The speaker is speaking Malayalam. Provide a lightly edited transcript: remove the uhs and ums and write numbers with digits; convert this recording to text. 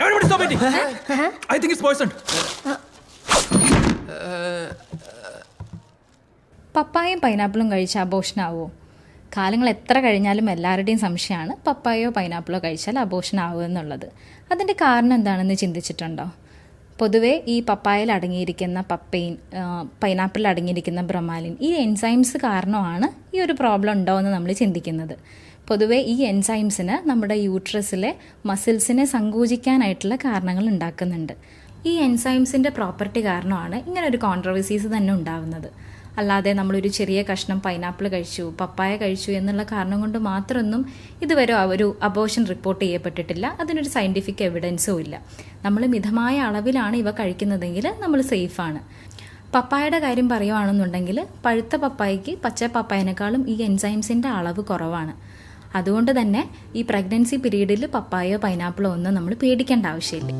Everybody stop eating. I think it's poisoned. പപ്പായയും പൈനാപ്പിളും കഴിച്ചാൽ അബോഷനാവോ? കാലങ്ങൾ എത്ര കഴിഞ്ഞാലും എല്ലാവരുടെയും സംശയമാണ് പപ്പായയോ പൈനാപ്പിളോ കഴിച്ചാൽ അബോഷനാവുമോ എന്നുള്ളത്. അതിൻ്റെ കാരണം എന്താണെന്ന് ചിന്തിച്ചിട്ടുണ്ടോ? പൊതുവേ ഈ പപ്പായയിൽ അടങ്ങിയിരിക്കുന്ന പപ്പൈൻ, പൈനാപ്പിളിൽ അടങ്ങിയിരിക്കുന്ന ബ്രൊമാലിൻ, ഈ എൻസൈംസ് കാരണമാണ് ഈ ഒരു പ്രോബ്ലം ഉണ്ടാവുമെന്ന് നമ്മൾ ചിന്തിക്കുന്നത്. പൊതുവേ ഈ എൻസൈംസിന് നമ്മുടെ യൂട്രസിലെ മസിൽസിനെ സങ്കോചിക്കാനായിട്ടുള്ള കാരണങ്ങൾ ഉണ്ടാക്കുന്നുണ്ട്. ഈ എൻസൈംസിൻ്റെ പ്രോപ്പർട്ടി കാരണമാണ് ഇങ്ങനെ ഒരു കോൺട്രവേഴ്സീസ് തന്നെ ഉണ്ടാകുന്നത്. അല്ലാതെ നമ്മളൊരു ചെറിയ കഷ്ണം പൈനാപ്പിൾ കഴിച്ചു, പപ്പായ കഴിച്ചു എന്നുള്ള കാരണം കൊണ്ട് മാത്രമൊന്നും ഇതുവരെ ഒരു അബോർഷൻ റിപ്പോർട്ട് ചെയ്യപ്പെട്ടിട്ടില്ല. അതിനൊരു സയൻറ്റിഫിക് എവിഡൻസും ഇല്ല. നമ്മൾ മിതമായ അളവിലാണ് ഇവ കഴിക്കുന്നതെങ്കിൽ നമ്മൾ സേഫാണ്. പപ്പായയുടെ കാര്യം പറയുകയാണെന്നുണ്ടെങ്കിൽ പഴുത്ത പപ്പായയ്ക്ക് പച്ച പപ്പായനേക്കാളും ഈ എൻസൈംസിൻ്റെ അളവ് കുറവാണ്. അതുകൊണ്ട് തന്നെ ഈ പ്രഗ്നൻസി പീരീഡിൽ പപ്പായയോ പൈനാപ്പിളോ ഒന്നും നമ്മൾ പേടിക്കേണ്ട ആവശ്യമില്ല.